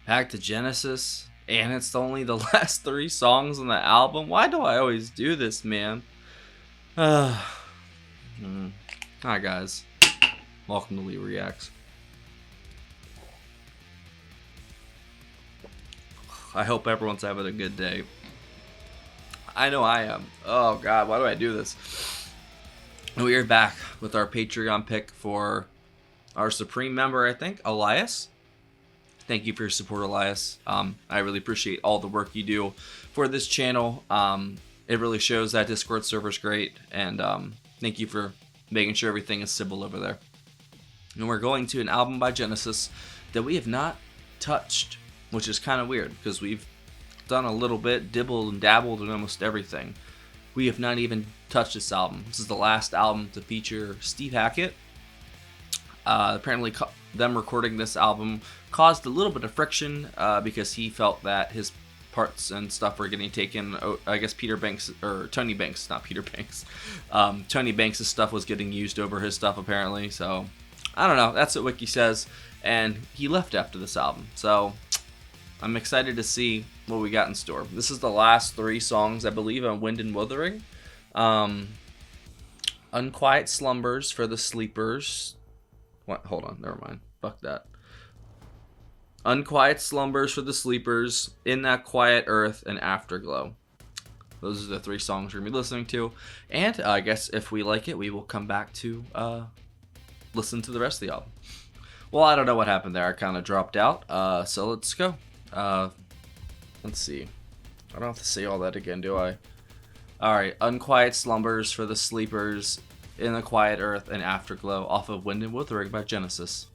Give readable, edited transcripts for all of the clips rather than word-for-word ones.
Back to Genesis, and it's only the last 3 songs on the album. Why do I always do this, man? Hi guys, welcome to Lee Reacts. I hope everyone's having a good day. I know I am. Oh god, why do I do this? We are back with our Patreon pick for our Supreme member, I think, Elias. Thank you for your support, Elias. I really appreciate all the work you do for this channel. It really shows that Discord server's great, and thank you for making sure everything is civil over there. And we're going to an album by Genesis that we have not touched, which is kind of weird because we've done a little bit, dibbled and dabbled in almost everything. We have not even touched this album. This is the last album to feature Steve Hackett. Apparently, them recording this album caused a little bit of friction because he felt that his parts and stuff were getting taken. I guess Peter Banks, or Tony Banks, not Peter Banks. Tony Banks' stuff was getting used over his stuff apparently. So I don't know. That's what Wiki says. And he left after this album. So I'm excited to see what we got in store. This is the last 3 songs, I believe, on Wind and Wuthering. Unquiet Slumbers for the Sleepers. What? Hold on, never mind. Fuck that. Unquiet Slumbers for the Sleepers, In That Quiet Earth, and Afterglow. Those are the 3 songs we're going to be listening to. And I guess if we like it, we will come back to listen to the rest of the album. Well, I don't know what happened there. I kind of dropped out. So let's go. Let's see. I don't have to say all that again, do I? Alright, Unquiet Slumbers for the Sleepers, In the Quiet Earth, and Afterglow off of Wind and Wuthering by Genesis.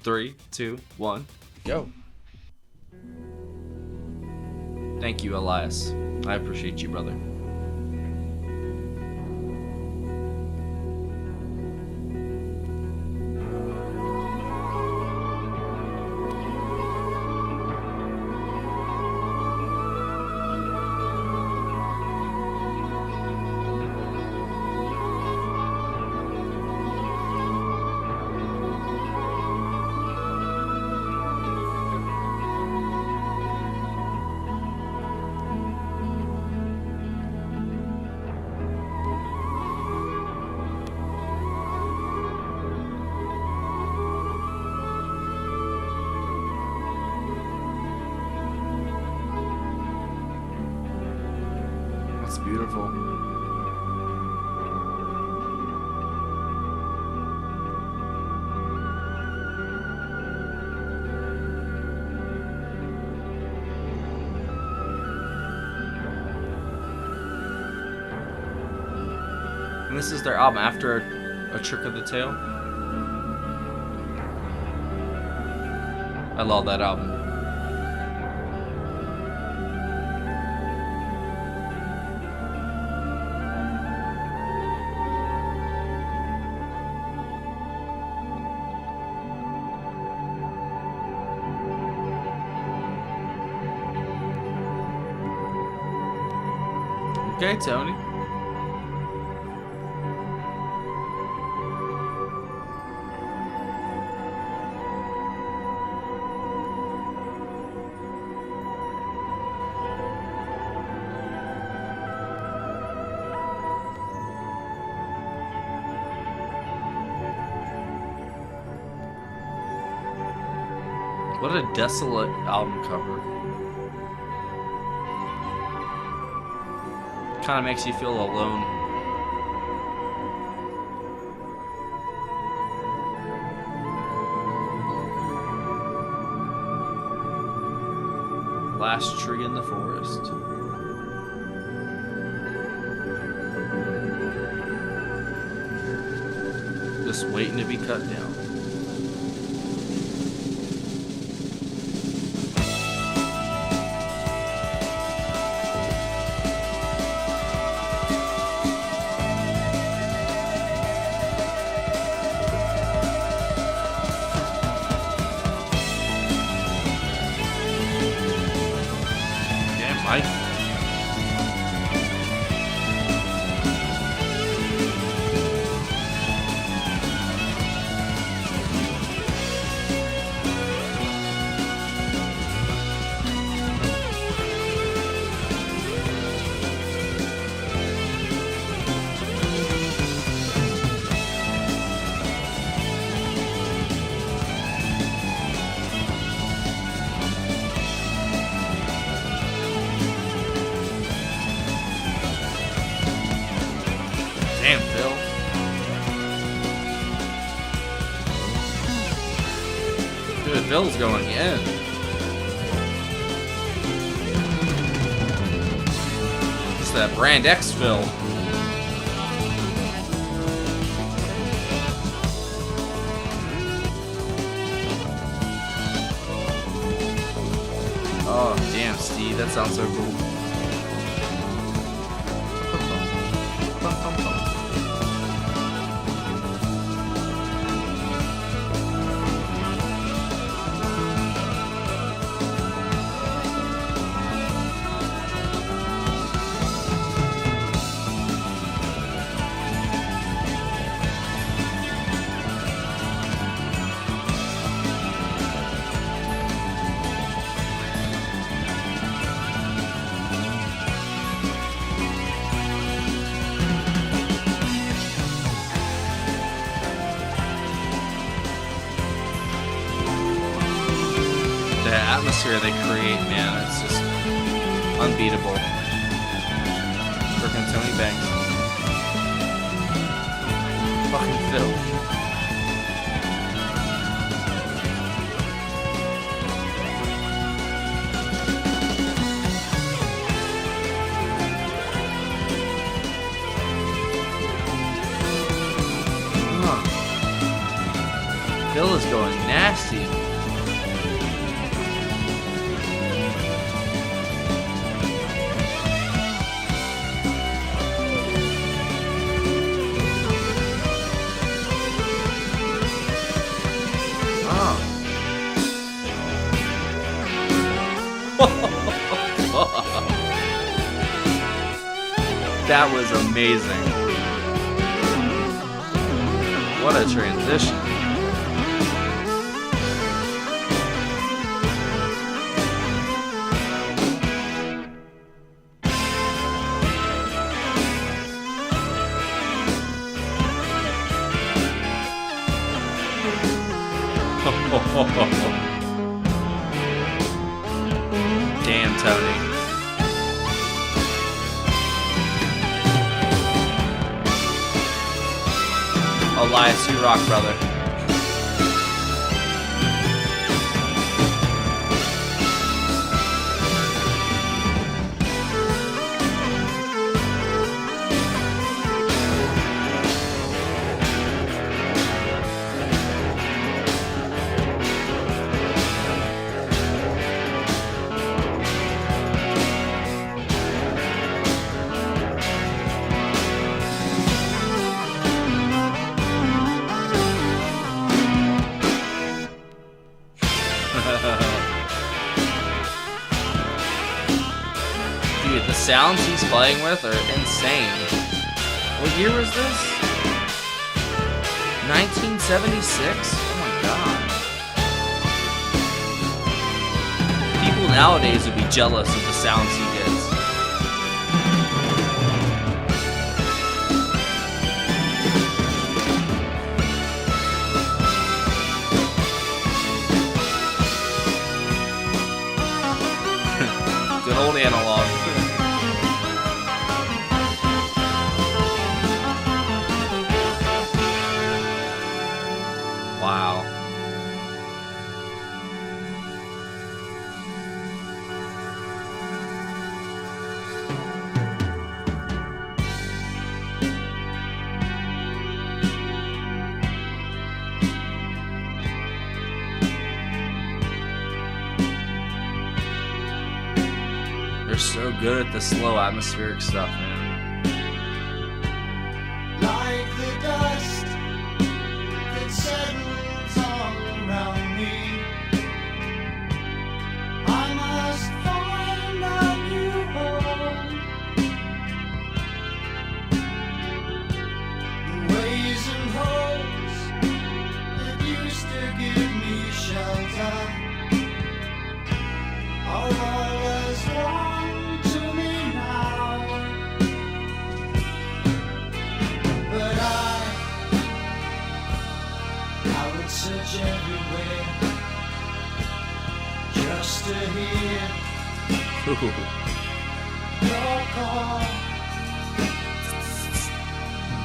3, 2, 1, go. Thank you, Elias. I appreciate you, brother. That's beautiful. And this is their album after A Trick of the Tail. I love that album. Okay, Tony. What a desolate album cover. Kind of makes you feel alone. Last tree in the forest. Just waiting to be cut down. Mike. Dude, Phil's going in. It's that Brand X Phil. Oh, damn, Steve, that sounds so cool. The atmosphere they create, man, it's just unbeatable. Freaking Tony Banks. Fucking Phil. Phil is going nasty. That was amazing. What a transition. Damn, Tony. Elias, you rock, brother. Dude, the sounds he's playing with are insane. What year was this? 1976? Oh my god. People nowadays would be jealous of the sounds he gets. Good old analog. Wow. They're so good at the slow atmospheric stuff, man. Like the dust that settles all around me, I must find a new home. The ways and hopes that used to give me shelter are all as one to me now. But I would search everywhere just to hear your call.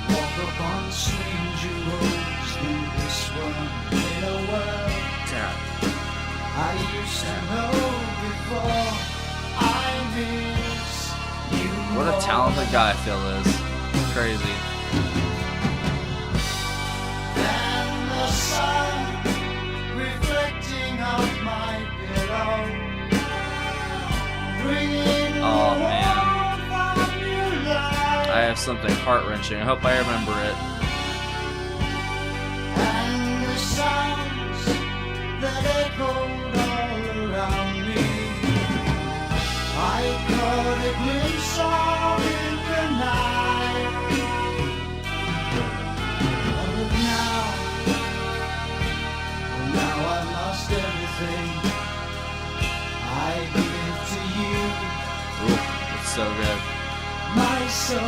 Walk upon stranger roads through this one little world. Yeah. I used to know before. I miss you. What a talented guy Phil is. Crazy. Then the sun reflecting off my pillow, bringing Oh man, warmth of new life. I have something heart-wrenching. I hope I remember it. And the sounds that echoed all around me, I caught a glimpse of in the night. But now I've lost everything. I give to you Ooh, it's so good. my soul,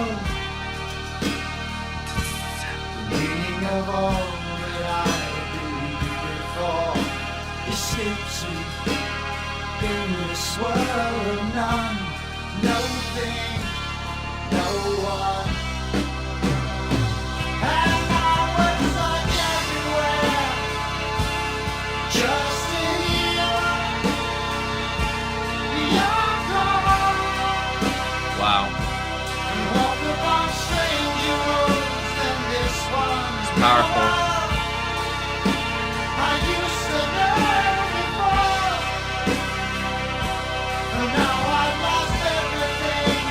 the meaning of all that I believed before escapes me in this world of none, no thing, no one. And my words are everywhere, just in you. You're gone. Wow. And walk upon stranger roads than this one. It's powerful. I used to know before, and now I've lost everything.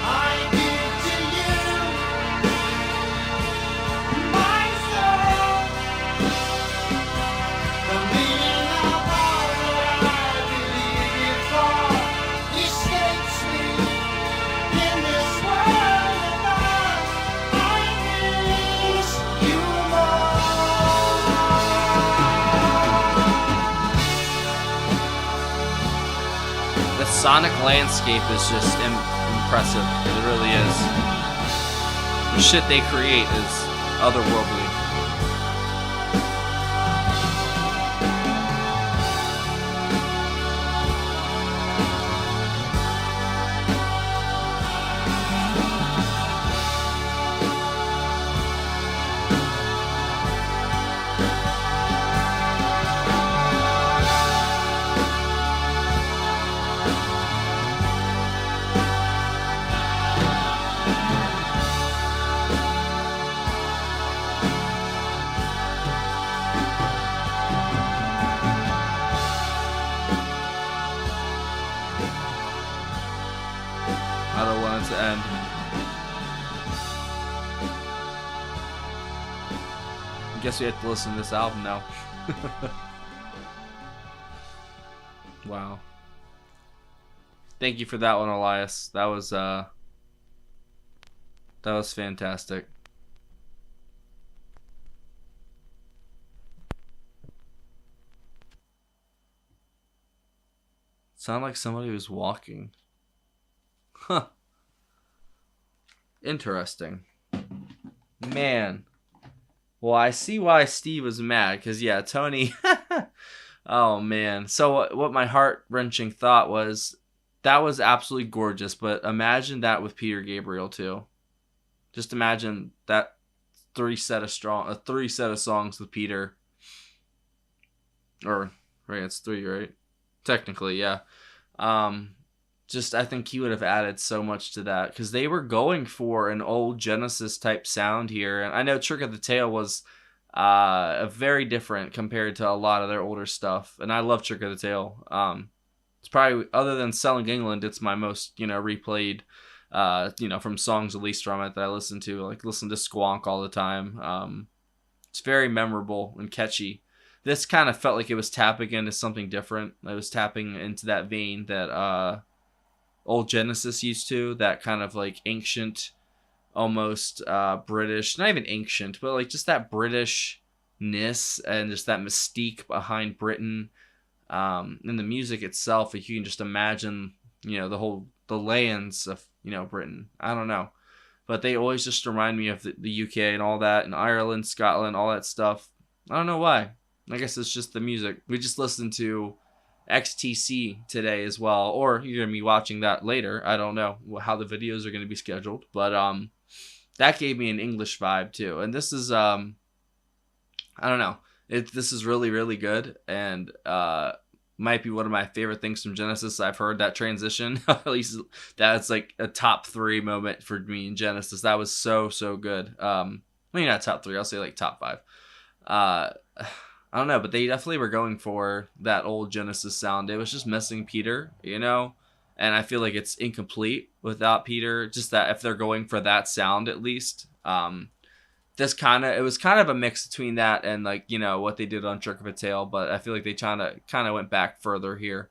I give to you my soul, the meaning of all that I believed before escapes me in this world of ours. I miss you The sonic landscape is just impressive. It really is. The shit they create is otherworldly. I don't want it to end. I guess we have to listen to this album now. Wow. Thank you for that one, Elias. That was fantastic. Sound like somebody was walking. Huh. Interesting. Man. Well, I see why Steve was mad, because, yeah, Tony... Oh, man. So what my heart-wrenching thought was, that was absolutely gorgeous, but imagine that with Peter Gabriel, too. Just imagine that three set of songs with Peter. Or, right, it's 3, right? Technically, yeah. Just, I think he would have added so much to that, because they were going for an old Genesis type sound here. And I know Trick of the Tail was very different compared to a lot of their older stuff, and I love Trick of the Tail. It's probably, other than Selling England, it's my most replayed from songs at least from it that I listen to. Like, listen to Squonk all the time. It's very memorable and catchy. This kind of felt like it was tapping into something different. It was tapping into that vein that old Genesis used to, that kind of like ancient, almost British, not even ancient, but like just that Britishness and just that mystique behind Britain. And the music itself, if you can just imagine, the lands of, Britain. I don't know. But they always just remind me of the UK and all that, and Ireland, Scotland, all that stuff. I don't know why. I guess it's just the music. We just listened to XTC today as well, or you're going to be watching that later. I don't know how the videos are going to be scheduled, but that gave me an English vibe too. And this is, I don't know. This is really, really good, and might be one of my favorite things from Genesis. I've heard that transition. At least that's like a top 3 moment for me in Genesis. That was so, so good. Maybe not top 3. I'll say like top 5. Uh, I don't know, but they definitely were going for that old Genesis sound. It was just missing Peter, you know? And I feel like it's incomplete without Peter. Just that if they're going for that sound at least. It was kind of a mix between that and like, you know, what they did on Trick of a Tail, but I feel like they kind of went back further here.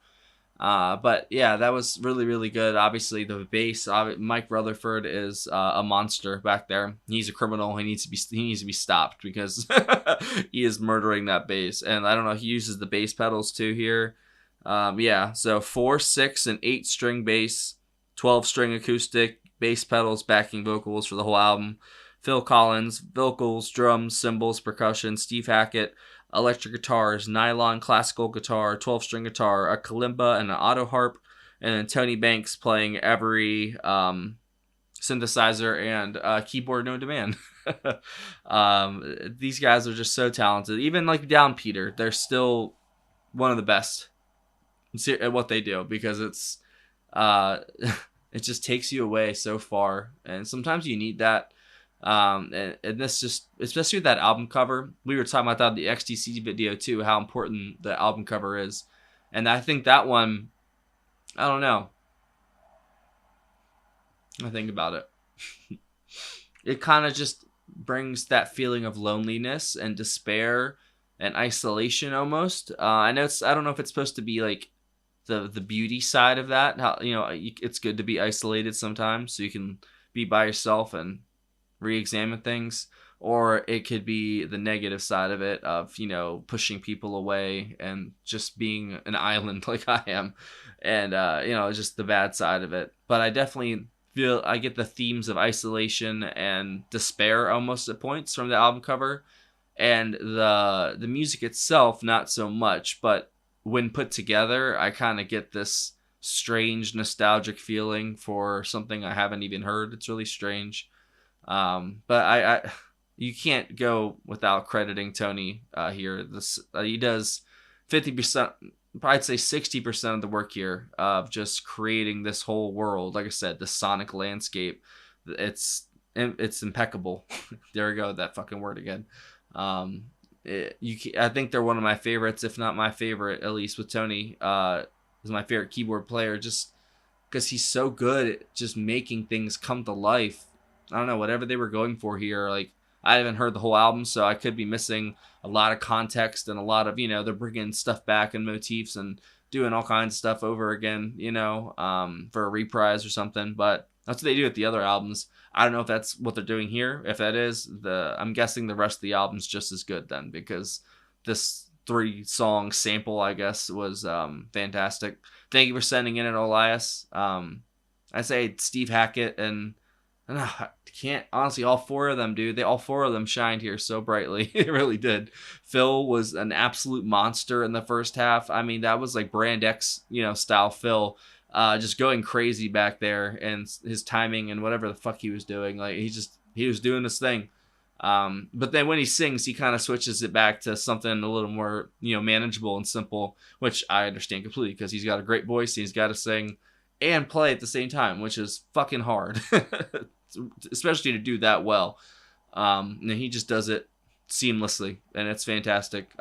But yeah, that was really, really good. Obviously, the bass. Mike Rutherford is a monster back there. He's a criminal. He needs to be stopped because he is murdering that bass. And I don't know. He uses the bass pedals too here. Yeah. So 4, 6, and 8 string bass, 12 string acoustic bass pedals, backing vocals for the whole album. Phil Collins, vocals, drums, cymbals, percussion. Steve Hackett, electric guitars, nylon classical guitar, 12-string guitar, a kalimba, and an auto harp, and then Tony Banks playing every synthesizer and keyboard known to man. These guys are just so talented. Even like down Peter, they're still one of the best at what they do because it's it just takes you away so far, and sometimes you need that. And this just, especially with that album cover, we were talking about that in the XTC video too, how important the album cover is. And I think that one, I don't know. I think about it. It kind of just brings that feeling of loneliness and despair and isolation almost. I don't know if it's supposed to be like the beauty side of that. How, you know, it's good to be isolated sometimes so you can be by yourself and re-examine things, or it could be the negative side of it of, you know, pushing people away and just being an island like I am, and you know, just the bad side of it. But I definitely feel I get the themes of isolation and despair almost at points from the album cover, and the music itself not so much, but when put together I kind of get this strange nostalgic feeling for something I haven't even heard. It's really strange. But I you can't go without crediting Tony here. This he does 50%, I'd say 60% of the work here of just creating this whole world. Like I said, the sonic landscape, it's impeccable. There we go, that fucking word again. I think they're one of my favorites, if not my favorite, at least with Tony. Is my favorite keyboard player just because he's so good at just making things come to life. I don't know, whatever they were going for here. Like, I haven't heard the whole album, so I could be missing a lot of context and a lot of, you know, they're bringing stuff back and motifs and doing all kinds of stuff over again, you know, for a reprise or something. But that's what they do with the other albums. I don't know if that's what they're doing here. If that is, I'm guessing the rest of the album's just as good then, because this 3-song sample, I guess, was fantastic. Thank you for sending in it, Elias. I say Steve Hackett and I can't, honestly, all 4 of them, dude. All 4 of them shined here so brightly. It really did. Phil was an absolute monster in the first half. I mean, that was like Brand X, you know, style Phil, just going crazy back there, and his timing and whatever the fuck he was doing. Like, he was doing this thing. But then when he sings, he kind of switches it back to something a little more, you know, manageable and simple, which I understand completely because he's got a great voice. And he's got to sing and play at the same time, which is fucking hard. Especially to do that well. And he just does it seamlessly, and it's fantastic.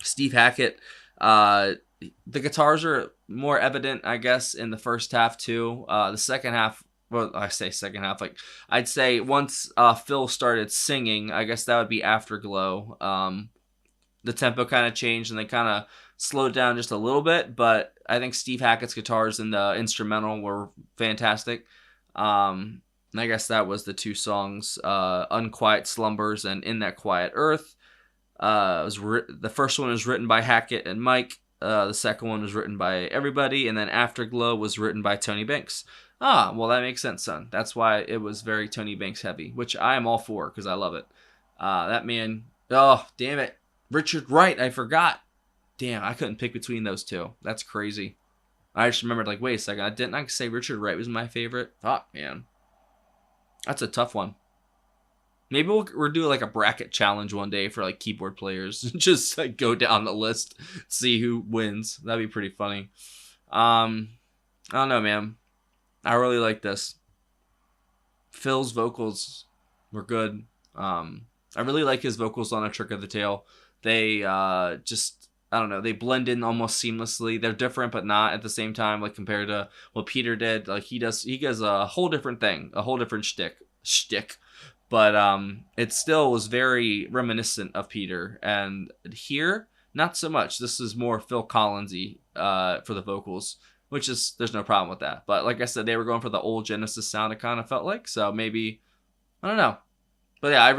Steve Hackett, the guitars are more evident, I guess, in the first half too. The second half, well, I say second half, like I'd say once Phil started singing, I guess that would be Afterglow. The tempo kind of changed and they kind of slowed down just a little bit, but I think Steve Hackett's guitars in the instrumental were fantastic. I guess that was the 2 songs, Unquiet Slumbers and In That Quiet Earth. The first one was written by Hackett and Mike. The second one was written by everybody. And then Afterglow was written by Tony Banks. Well, that makes sense, son. That's why it was very Tony Banks heavy, which I am all for because I love it. That man, oh, damn it. Richard Wright, I forgot. Damn, I couldn't pick between those 2. That's crazy. I just remembered, like, wait a second, didn't I say Richard Wright was my favorite? Fuck, man. That's a tough one. Maybe we'll do like a bracket challenge one day for like keyboard players. Just like go down the list, see who wins. That'd be pretty funny. I don't know, man. I really like this. Phil's vocals were good. I really like his vocals on A Trick of the Tail. They just, I don't know, they blend in almost seamlessly. They're different but not at the same time, like compared to what Peter did. Like he does a whole different thing, a whole different shtick. But it still was very reminiscent of Peter. And here, not so much. This is more Phil Collinsy for the vocals, which is, there's no problem with that. But like I said, they were going for the old Genesis sound, it kind of felt like. So maybe, I don't know. But yeah,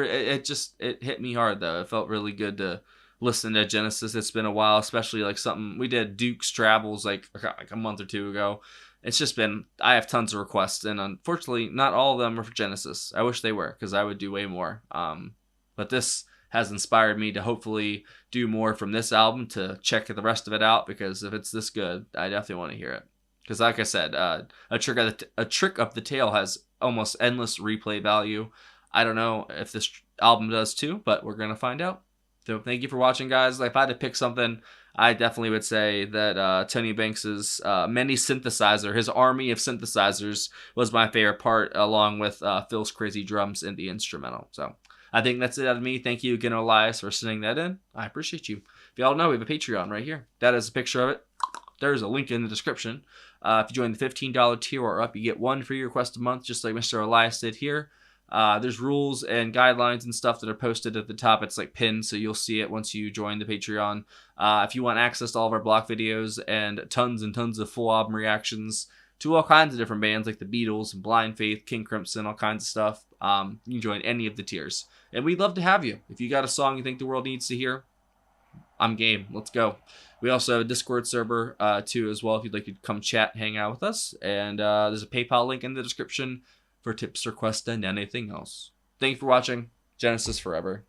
it hit me hard though. It felt really good to listen to Genesis. It's been a while, especially like something we did Duke's Travels like a month or two ago. It's just been, I have tons of requests, and unfortunately, not all of them are for Genesis. I wish they were, because I would do way more. But this has inspired me to hopefully do more from this album, to check the rest of it out, because if it's this good, I definitely want to hear it. Because like I said, a trick of the Tail has almost endless replay value. I don't know if this album does too, but we're going to find out. So thank you for watching, guys. If I had to pick something, I definitely would say that Tony Banks's many synthesizer, his army of synthesizers, was my favorite part, along with Phil's crazy drums in the instrumental. So I think that's it out of me. Thank you again, Elias, for sending that in. I appreciate you. If y'all know, we have a Patreon right here. That is a picture of it. There's a link in the description. If you join the $15 tier or up, you get one free request a month, just like Mr. Elias did here. There's rules and guidelines and stuff that are posted at the top. It's like pinned, so you'll see it once you join the Patreon. If you want access to all of our block videos and tons of full album reactions to all kinds of different bands like the Beatles and Blind Faith, King Crimson, all kinds of stuff, you can join any of the tiers. And we'd love to have you. If you got a song you think the world needs to hear, I'm game. Let's go. We also have a Discord server too as well, if you'd like to come chat, hang out with us. And there's a PayPal link in the description for tips, requests, and anything else. Thank you for watching. Genesis forever.